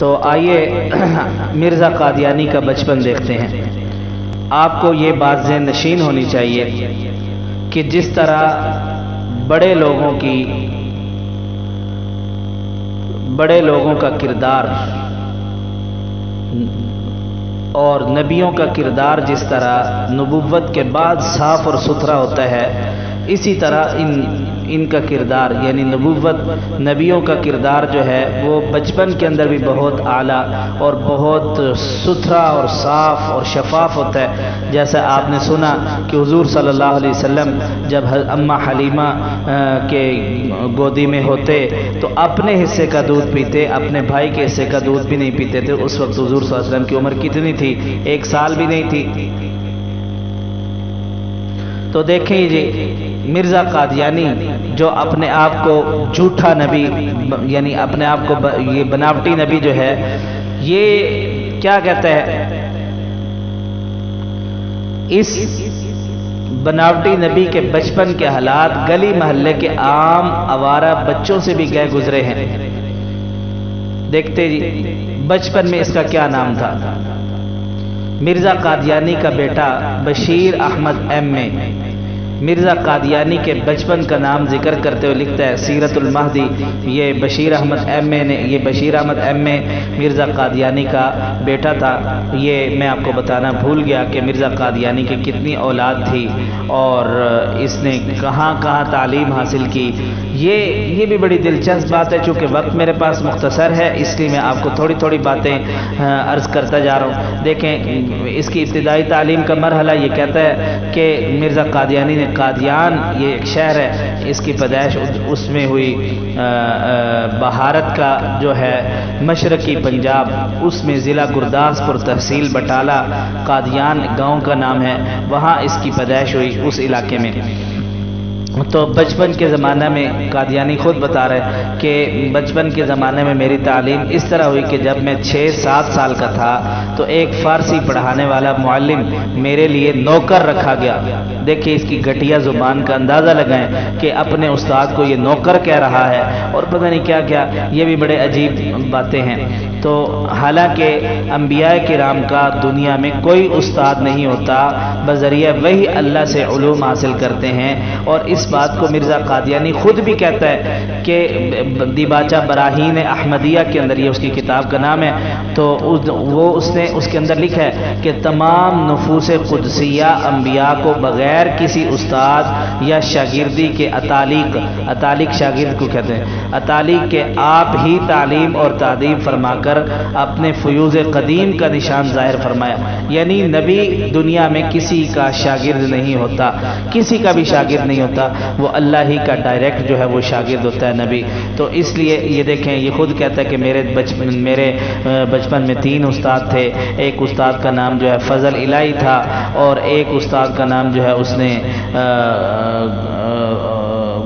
تو آئیے مرزا قادیانی کا بچپن دیکھتے ہیں۔ آپ کو یہ بات ذہن نشین ہونی چاہیے کہ جس طرح بڑے لوگوں کا کردار اور نبیوں کا کردار جس طرح نبوت کے بعد صاف اور ستھرا ہوتا ہے، اسی طرح ان کا کردار یعنی نبوت نبیوں کا کردار جو ہے وہ بچپن کے اندر بھی بہت اعلیٰ اور بہت ستھرا اور صاف اور شفاف ہوتا ہے۔ جیسا آپ نے سنا کہ حضور صلی اللہ علیہ وسلم جب اماں حلیمہ کے گودی میں ہوتے تو اپنے حصے کا دودھ پیتے، اپنے بھائی کے حصے کا دودھ بھی نہیں پیتے تھے۔ اس وقت حضور صلی اللہ علیہ وسلم کی عمر کتنی تھی؟ 1 سال بھی نہیں تھی۔ تو دیکھیں جی، مرزا قادیانی جو اپنے آپ کو جھوٹا نبی یعنی اپنے آپ کو یہ بناوٹی نبی جو ہے، یہ کیا کہتا ہے؟ اس بناوٹی نبی کے بچپن کے حالات گلی محلے کے عام آوارہ بچوں سے بھی گئے گزرے ہیں۔ دیکھتے جی بچپن میں اس کا کیا نام تھا۔ مرزا قادیانی کا بیٹا بشیر احمد ایم اے مرزا قادیانی کے بچپن کا نام ذکر کرتے ہوئے لکھتا ہے سیرت المہدی، یہ بشیر احمد ایم اے مرزا قادیانی کا بیٹا تھا۔ یہ میں آپ کو بتانا بھول گیا کہ مرزا قادیانی کی کتنی اولاد تھی اور اس نے کہاں کہاں تعلیم حاصل کی۔ یہ بھی بڑی دلچسپ بات ہے۔ چونکہ وقت میرے پاس مختصر ہے اس لیے میں آپ کو تھوڑی تھوڑی باتیں عرض کرتا جا رہا ہوں۔ دیکھیں اس کی ابتدائی تعلیم کا مرحلہ یہ کہتا ہے کہ مرزا قادیانی نے قادیان، یہ ایک شہر ہے، اس کی پیدائش اس میں ہوئی بہارت کا جو ہے مشرقی پنجاب، اس میں ضلع گرداسپور تحصیل بٹالہ قادیان گاؤں کا نام ہے، وہاں اس کی پیدائش ہوئی اس علاقے میں۔ تو بچپن کے زمانہ میں قادیانی خود بتا رہے کہ بچپن کے زمانے میں میری تعلیم اس طرح ہوئی کہ جب میں 6-7 سال کا تھا تو ایک فارسی پڑھانے والا معلم میرے لیے نوکر رکھا گیا۔ دیکھیں اس کی گھٹیا زبان کا اندازہ لگائیں کہ اپنے استاد کو یہ نوکر کہہ رہا ہے اور پتہ نہیں کیا کیا، یہ بھی بڑے عجیب باتیں ہیں۔ تو حالانکہ انبیاء کرام کا دنیا میں کوئی استاد نہیں ہوتا، بذریعہ وہی اللہ سے علوم حاصل کرتے ہیں۔ اور اس بات کو مرزا قادیانی خود بھی کہتا ہے کہ دیباچہ براہین احمدیہ کے اندر، یہ اس کی کتاب کا نام ہے، تو اس نے اس کے اندر لکھا ہے کہ تمام نفوس قدسیہ انبیاء کو بغیر کسی استاد یا شاگردی کے اتالیق شاگرد کو کہتے ہیں، اتالیق کے آپ ہی تعلیم اور تعدیب فرما کر اپنے فیوز قدیم کا نشان ظاہر فرمایا۔ یعنی نبی دنیا میں کسی کا شاگرد نہیں ہوتا، کسی کا بھی شاگرد نہیں ہوتا، وہ اللہ ہی کا ڈائریکٹ جو ہے وہ شاگرد ہوتا ہے نبی۔ تو اس لیے یہ دیکھیں یہ خود کہتا ہے کہ میرے بچپن میں 3 استاد تھے۔ ایک استاد کا نام جو ہے فضل الہی تھا اور ایک استاد کا نام جو ہے اس نے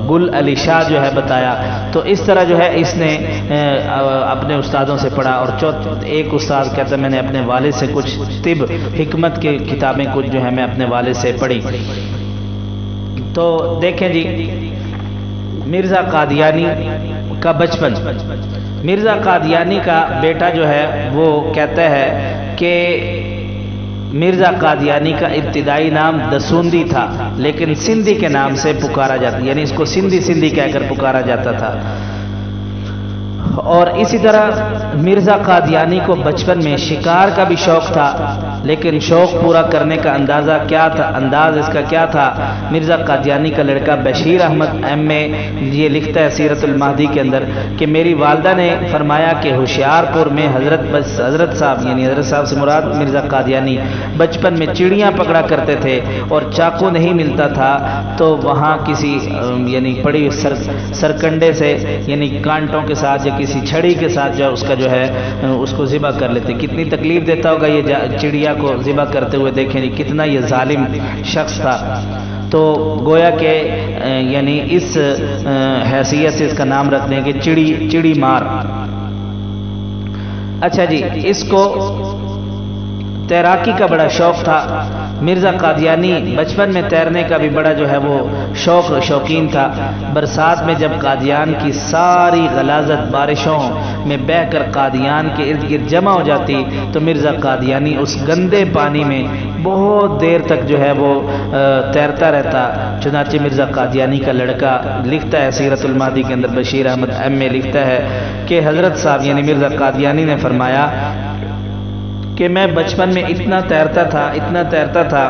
گل علی شاہ جو ہے بتایا۔ تو اس طرح جو ہے اس نے اپنے استادوں سے پڑھا۔ اور ایک استاد کہتا ہے میں نے اپنے والد سے کچھ طب حکمت کی کتابیں کچھ جو ہے میں اپنے والد سے پڑھی۔ تو دیکھیں جی مرزا قادیانی کا بچپن، مرزا قادیانی کا بیٹا جو ہے وہ کہتا ہے کہ مرزا قادیانی کا ابتدائی نام دسوندی تھا لیکن سندھی کے نام سے پکارا جاتا، یعنی اس کو سندھی کہہ کر پکارا جاتا تھا۔ اور اسی طرح مرزا قادیانی کو بچپن میں شکار کا بھی شوق تھا، لیکن شوق پورا کرنے کا انداز اس کا کیا تھا؟ مرزا قادیانی کا لڑکا بشیر احمد ایم اے یہ لکھتا ہے سیرت المہدی کے اندر کہ میری والدہ نے فرمایا کہ ہوشیار پور میں حضرت صاحب سے مراد مرزا قادیانی بچپن میں چڑیاں پکڑا کرتے تھے اور چاقو نہیں ملتا تھا تو وہاں کسی یعنی پڑی سرکنڈے سے یعنی کانٹوں کے ساتھ یا کسی چھڑی کے ساتھ جو ہے اس کو ذبح کر لیتے۔ کتنی تکلیف دیتا ہوگا یہ چڑیا کو ذبح کرتے ہوئے، دیکھیں کتنا یہ ظالم شخص تھا۔ تو گویا کہ یعنی اس حیثیت سے اس کا نام رکھتے ہیں کہ چڑی مار۔ اچھا جی، اس کو تیراکی کا بڑا شوق تھا مرزا قادیانی بچپن میں تیرنے کا بھی بڑا جو ہے وہ شوقین تھا۔ برسات میں جب قادیان کی ساری غلاظت بارشوں میں بہہ کر قادیان کے ارد گرد جمع ہو جاتی تو مرزا قادیانی اس گندے پانی میں بہت دیر تک جو ہے وہ تیرتا رہتا۔ چنانچہ مرزا قادیانی کا لڑکا لکھتا ہے سیرت المہدی کے اندر، بشیر احمد ایم لکھتا ہے کہ حضرت صاحب یعنی مرزا قادیانی نے فرمایا کہ میں بچپن میں اتنا تیرتا تھا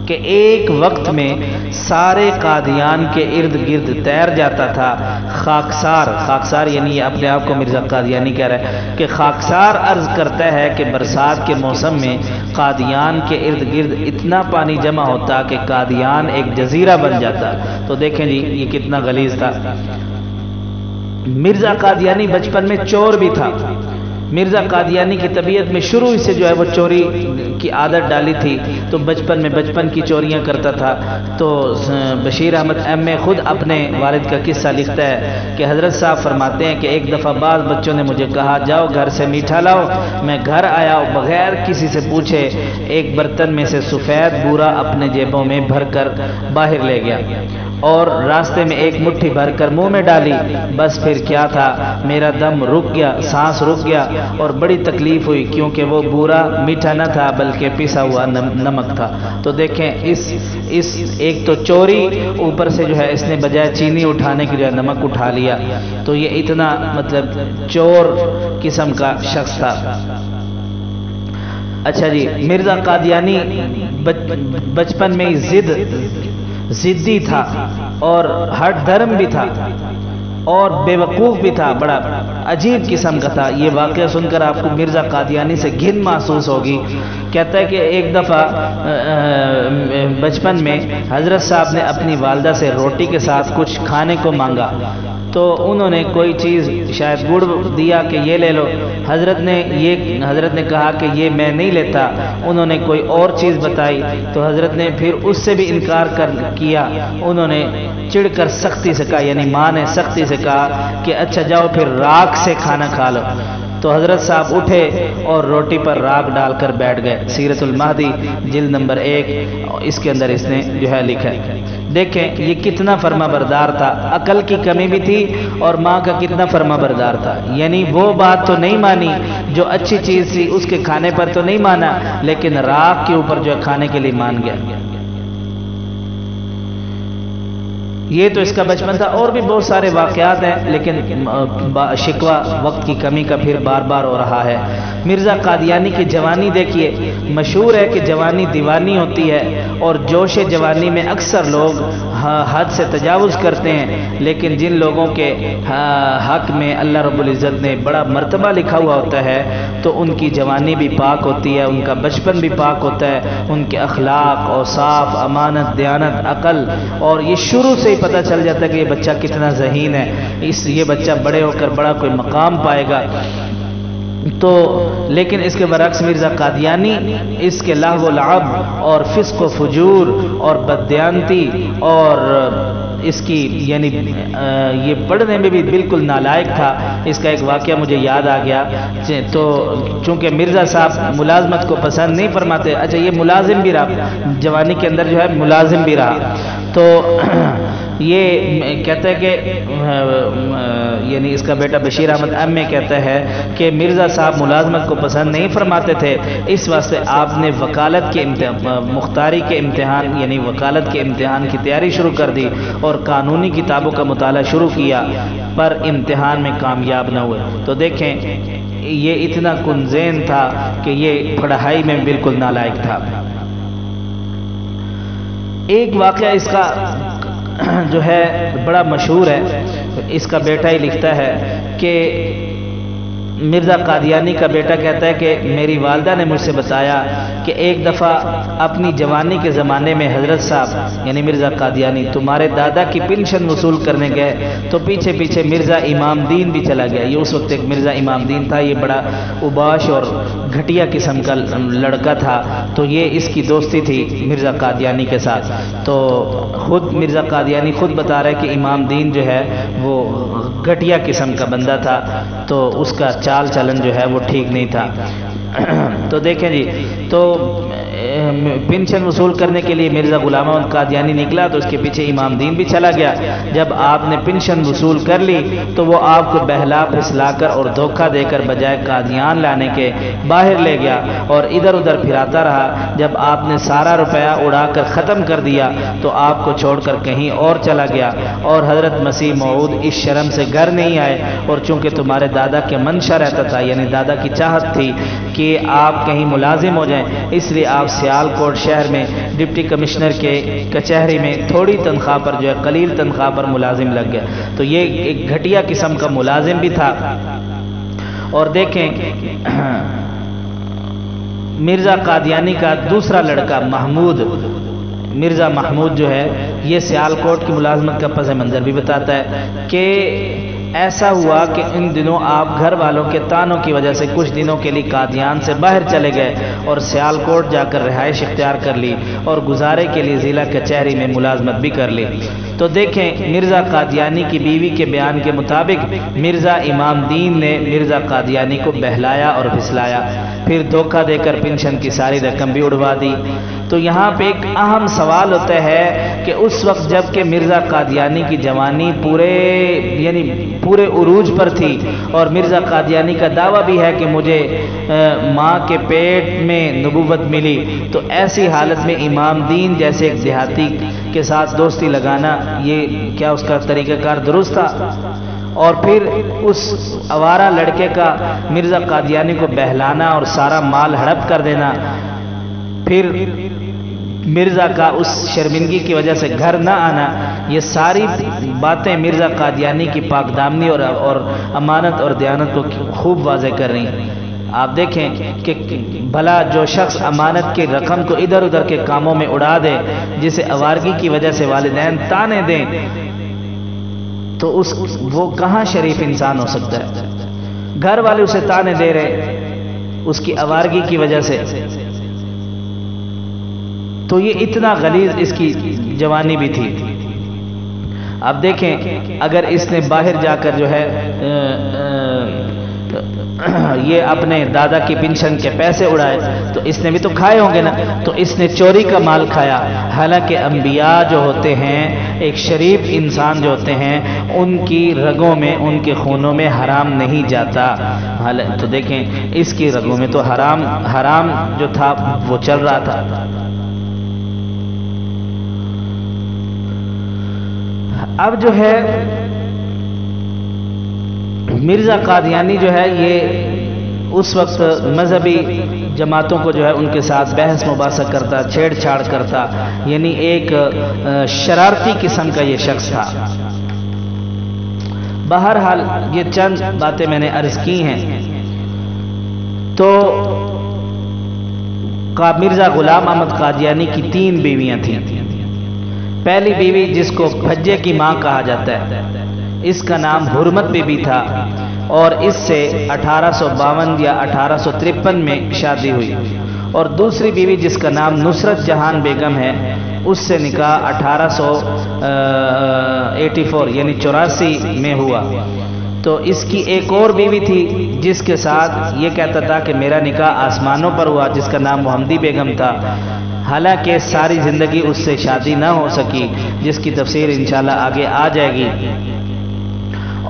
کہ ایک وقت میں سارے قادیان کے ارد گرد تیر جاتا تھا۔ خاکسار یعنی یہ اپنے آپ کو مرزا قادیانی کہہ رہا ہے کہ خاکسار عرض کرتا ہے کہ برسات کے موسم میں قادیان کے ارد گرد اتنا پانی جمع ہوتا کہ قادیان ایک جزیرہ بن جاتا۔ تو دیکھیں جی یہ کتنا غلیظ تھا۔ مرزا قادیانی بچپن میں چور بھی تھا۔ مرزا قادیانی کی طبیعت میں شروع سے جو ہے وہ چوری کی عادت ڈالی تھی، تو بچپن کی چوریاں کرتا تھا۔ تو بشیر احمد ایم خود اپنے والد کا قصہ لکھتا ہے کہ حضرت صاحب فرماتے ہیں کہ ایک دفعہ بعض بچوں نے مجھے کہا جاؤ گھر سے میٹھا لاؤ۔ میں گھر آیا بغیر کسی سے پوچھے ایک برتن میں سے سفید بورا اپنے جیبوں میں بھر کر باہر لے گیا اور راستے میں ایک مٹھی بھر کر منہ میں ڈالی۔ بس پھر کیا تھا، میرا دم رک گیا، سانس رک گیا اور بڑی تکلیف ہوئی، کیونکہ وہ بورا میٹھا نہ تھا بلکہ پسا ہوا نمک تھا۔ تو دیکھیں اس ایک تو چوری، اوپر سے جو ہے اس نے بجائے چینی اٹھانے کی جو ہے نمک اٹھا لیا۔ تو یہ اتنا مطلب چور قسم کا شخص تھا۔ اچھا جی، مرزا قادیانی بچپن میں ضدی تھا اور ہٹ دھرم بھی تھا اور بے وقوف بھی تھا، بڑا عجیب قسم کا تھا۔ یہ واقعہ سن کر آپ کو مرزا قادیانی سے گھن محسوس ہوگی۔ کہتا ہے کہ ایک دفعہ بچپن میں حضرت صاحب نے اپنی والدہ سے روٹی کے ساتھ کچھ کھانے کو مانگا، تو انہوں نے کوئی چیز شاید گڑ دیا کہ یہ لے لو۔ حضرت نے کہا کہ یہ میں نہیں لیتا۔ انہوں نے کوئی اور چیز بتائی تو حضرت نے پھر اس سے بھی انکار کیا۔ انہوں نے چڑھ کر سختی سے کہا، یعنی ماں نے سختی سے کہا کہ اچھا جاؤ پھر راکھ سے کھانا کھا لو۔ تو حضرت صاحب اٹھے اور روٹی پر راکھ ڈال کر بیٹھ گئے۔ سیرت المہدی جلد نمبر 1 اس کے اندر اس نے جو ہے لکھا ہے۔ دیکھیں یہ کتنا فرما بردار تھا، عقل کی کمی بھی تھی اور ماں کا کتنا فرما بردار تھا۔ یعنی وہ بات تو نہیں مانی جو اچھی چیز تھی، اس کے کھانے پر تو نہیں مانا، لیکن راکھ کے اوپر جو ہے کھانے کے لیے مان گیا۔ یہ تو اس کا بچپن تھا، اور بھی بہت سارے واقعات ہیں، لیکن شکوہ وقت کی کمی کا پھر بار بار ہو رہا ہے۔ مرزا قادیانی کی جوانی دیکھیے، مشہور ہے کہ جوانی دیوانی ہوتی ہے اور جوش جوانی میں اکثر لوگ حد سے تجاوز کرتے ہیں، لیکن جن لوگوں کے حق میں اللہ رب العزت نے بڑا مرتبہ لکھا ہوا ہوتا ہے تو ان کی جوانی بھی پاک ہوتی ہے، ان کا بچپن بھی پاک ہوتا ہے، ان کے اخلاق اوصاف، امانت، دیانت، عقل، اور یہ شروع سے پتہ چل جاتا ہے کہ یہ بچہ کتنا ذہین ہے، یہ بچہ بڑے ہو کر بڑا کوئی مقام پائے گا۔ تو لیکن اس کے برعکس مرزا قادیانی اس کے لہو و لعب اور فسق و فجور اور بددیانتی اور اس کی یعنی یہ پڑھنے میں بھی بالکل نالائق تھا۔ اس کا ایک واقعہ مجھے یاد آ گیا۔ تو چونکہ مرزا صاحب ملازمت کو پسند نہیں فرماتے، اچھا یہ ملازم بھی رہا، جوانی کے اندر جو ہے ملازم بھی رہا، تو یہ کہتا ہے کہ یعنی اس کا بیٹا بشیر احمد ایم کہتا ہے کہ مرزا صاحب ملازمت کو پسند نہیں فرماتے تھے، اس واسطے آپ نے وکالت کے مختاری کے امتحان یعنی وکالت کے امتحان کی تیاری شروع کر دی اور قانونی کتابوں کا مطالعہ شروع کیا، پر امتحان میں کامیاب نہ ہوئے۔ تو دیکھیں یہ اتنا کنزین تھا کہ یہ پڑھائی میں بالکل نالائق تھا۔ ایک واقعہ اس کا جو ہے بڑا مشہور ہے، اس کا بیٹا ہی لکھتا ہے کہ مرزا قادیانی کا بیٹا کہتا ہے کہ میری والدہ نے مجھ سے بتایا کہ ایک دفعہ اپنی جوانی کے زمانے میں حضرت صاحب یعنی مرزا قادیانی تمہارے دادا کی پنشن وصول کرنے گئے تو پیچھے پیچھے مرزا امام دین بھی چلا گیا۔ یہ اس وقت ایک مرزا امام دین تھا، یہ بڑا اوباش اور گھٹیا قسم کا لڑکا تھا، تو یہ اس کی دوستی تھی مرزا قادیانی کے ساتھ۔ تو خود مرزا قادیانی خود بتا رہے کہ امام دین جو ہے وہ گھٹیا قسم کا بندہ تھا، تو اس کا چال چلن جو ہے وہ ٹھیک نہیں تھا۔ تو دیکھیں جی، تو پنشن وصول کرنے کے لیے مرزا غلام احمد قادیانی نکلا تو اس کے پیچھے امام دین بھی چلا گیا۔ جب آپ نے پنشن وصول کر لی تو وہ آپ کو بہلا پھسلا کر اور دھوکہ دے کر بجائے قادیان لانے کے باہر لے گیا اور ادھر ادھر پھراتا رہا۔ جب آپ نے سارا روپیہ اڑا کر ختم کر دیا تو آپ کو چھوڑ کر کہیں اور چلا گیا، اور حضرت مسیح موعود اس شرم سے گھر نہیں آئے، اور چونکہ تمہارے دادا کے منشا رہتا تھا، یعنی دادا کی چاہت تھی کہ آپ کہیں ملازم ہو جائیں، اس لیے آپ سیال کوٹ شہر میں ڈپٹی کمشنر کے کچہری میں تھوڑی تنخواہ پر جو ہے قلیل تنخواہ پر ملازم لگ گیا۔ تو یہ ایک گھٹیا قسم کا ملازم بھی تھا۔ اور دیکھیں مرزا قادیانی کا دوسرا لڑکا محمود، مرزا محمود جو ہے، یہ سیال کوٹ کی ملازمت کا پس منظر بھی بتاتا ہے کہ ایسا ہوا کہ ان دنوں آپ گھر والوں کے تانوں کی وجہ سے کچھ دنوں کے لیے قادیان سے باہر چلے گئے اور سیال کوٹ جا کر رہائش اختیار کر لی اور گزارے کے لیے ضلع کچہری میں ملازمت بھی کر لی۔ تو دیکھیں مرزا قادیانی کی بیوی کے بیان کے مطابق مرزا امام دین نے مرزا قادیانی کو بہلایا اور پھسلایا، پھر دھوکہ دے کر پنشن کی ساری رقم بھی اڑوا دی۔ تو یہاں پہ ایک اہم سوال ہوتا ہے کہ اس وقت جب کہ مرزا قادیانی کی جوانی پورے عروج پر تھی اور مرزا قادیانی کا دعویٰ بھی ہے کہ مجھے ماں کے پیٹ میں نبوت ملی، تو ایسی حالت میں امام دین جیسے ایک دیہاتی کے ساتھ دوستی لگانا، یہ کیا اس کا طریقہ کار درست تھا؟ اور پھر اس آوارہ لڑکے کا مرزا قادیانی کو بہلانا اور سارا مال ہڑپ کر دینا، پھر مرزا کا اس شرمندگی کی وجہ سے گھر نہ آنا، یہ ساری باتیں مرزا قادیانی کی پاک دامنی اور امانت اور دیانت کو خوب واضح کر رہی ہیں۔ آپ دیکھیں کہ بھلا جو شخص امانت کی رقم کو ادھر ادھر کے کاموں میں اڑا دے، جسے آوارگی کی وجہ سے والدین تانے دیں، تو وہ کہاں شریف انسان ہو سکتا ہے؟ گھر والے اسے تانے دے رہے اس کی آوارگی کی وجہ سے، تو یہ اتنا غلیظ اس کی جوانی بھی تھی۔ اب دیکھیں اگر اس نے باہر جا کر جو ہے یہ اپنے دادا کی پنشن کے پیسے اڑائے تو اس نے بھی تو کھائے ہوں گے نا، تو اس نے چوری کا مال کھایا۔ حالانکہ انبیاء جو ہوتے ہیں، ایک شریف انسان جو ہوتے ہیں، ان کی رگوں میں، ان کے خونوں میں حرام نہیں جاتا۔ تو دیکھیں اس کی رگوں میں تو حرام جو تھا وہ چل رہا تھا۔ اب جو ہے مرزا قادیانی جو ہے یہ اس وقت مذہبی جماعتوں کو جو ہے ان کے ساتھ بحث مباحثہ کرتا، چھیڑ چھاڑ کرتا، یعنی ایک شرارتی قسم کا یہ شخص تھا۔ بہرحال یہ چند باتیں میں نے عرض کی ہیں۔ تو مرزا غلام احمد قادیانی کی 3 بیویاں تھیں۔ پہلی بیوی جس کو پھجے کی ماں کہا جاتا ہے، اس کا نام حرمت بی بی تھا، اور اس سے 1852 یا 1853 میں شادی ہوئی۔ اور دوسری بیوی جس کا نام نصرت جہان بیگم ہے، اس سے نکاح 1884 یعنی 84 میں ہوا۔ تو اس کی ایک اور بیوی تھی جس کے ساتھ یہ کہتا تھا کہ میرا نکاح آسمانوں پر ہوا، جس کا نام محمدی بیگم تھا۔ حالانکہ ساری زندگی اس سے شادی نہ ہو سکی، جس کی تفسیر انشاءاللہ آگے آ جائے گی۔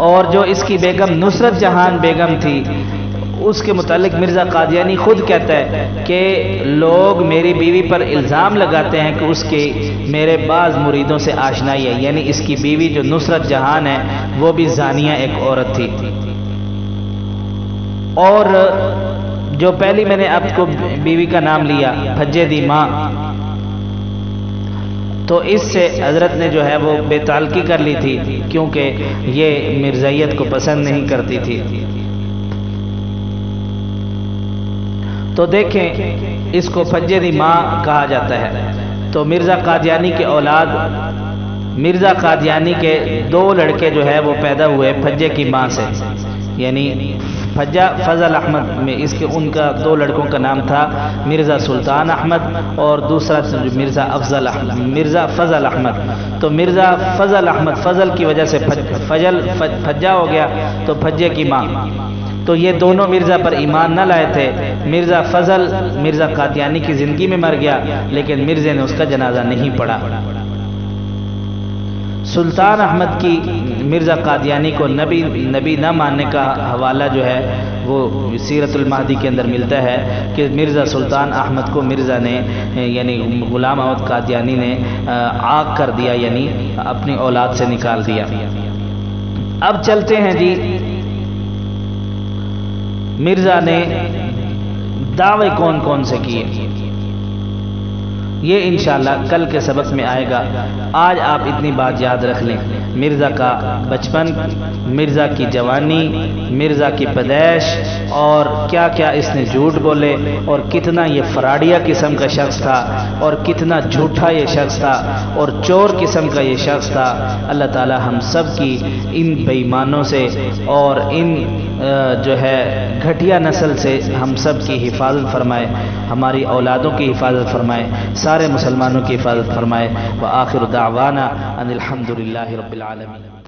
اور جو اس کی بیگم نصرت جہان بیگم تھی، اس کے متعلق مرزا قادیانی خود کہتا ہے کہ لوگ میری بیوی پر الزام لگاتے ہیں کہ اس کے میرے بعض مریدوں سے آشنائی ہے، یعنی اس کی بیوی جو نصرت جہان ہے وہ بھی زانیہ ایک عورت تھی۔ اور جو پہلی میں نے آپ کو بیوی کا نام لیا پھجے دی ماں، تو اس سے حضرت نے جو ہے وہ بے تعلقی کر لی تھی، کیونکہ یہ مرزائیت کو پسند نہیں کرتی تھی۔ تو دیکھیں اس کو پھجے دی ماں کہا جاتا ہے۔ تو مرزا قادیانی کے اولاد، مرزا قادیانی کے 2 لڑکے جو ہے وہ پیدا ہوئے پھجے کی ماں سے، یعنی پھجا فضل احمد میں ان کا 2 لڑکوں کا نام تھا مرزا سلطان احمد اور دوسرا مرزا فضل احمد۔ تو مرزا فضل احمد، فضل کی وجہ سے پھجا ہو گیا، تو پھجے کی ماں۔ تو یہ دونوں مرزا پر ایمان نہ لائے تھے۔ مرزا فضل مرزا قادیانی کی زندگی میں مر گیا، لیکن مرزا نے اس کا جنازہ نہیں پڑھا۔ سلطان احمد کی مرزا قادیانی کو نبی نہ ماننے کا حوالہ جو ہے وہ سیرت المہدی کے اندر ملتا ہے کہ مرزا سلطان احمد کو مرزا نے یعنی غلام احمد قادیانی نے عاق کر دیا، یعنی اپنی اولاد سے نکال دیا۔ اب چلتے ہیں جی، مرزا نے دعوے کون کون سے کیے، یہ انشاءاللہ کل کے سبق میں آئے گا۔ آج آپ اتنی بات یاد رکھ لیں، مرزا کا بچپن، مرزا کی جوانی، مرزا کی پیدائش، اور کیا کیا اس نے جھوٹ بولے، اور کتنا یہ فراڈیا قسم کا شخص تھا، اور کتنا جھوٹا یہ شخص تھا، اور چور قسم کا یہ شخص تھا۔ اللہ تعالی ہم سب کی ان بے ایمانوں سے اور ان جو ہے گھٹیا نسل سے ہم سب کی حفاظت فرمائے، ہماری اولادوں کی حفاظت فرمائے، سارے مسلمانوں کی حفاظت فرمائے۔ وآخر دعوانا ان الحمد للہ رب العالمین۔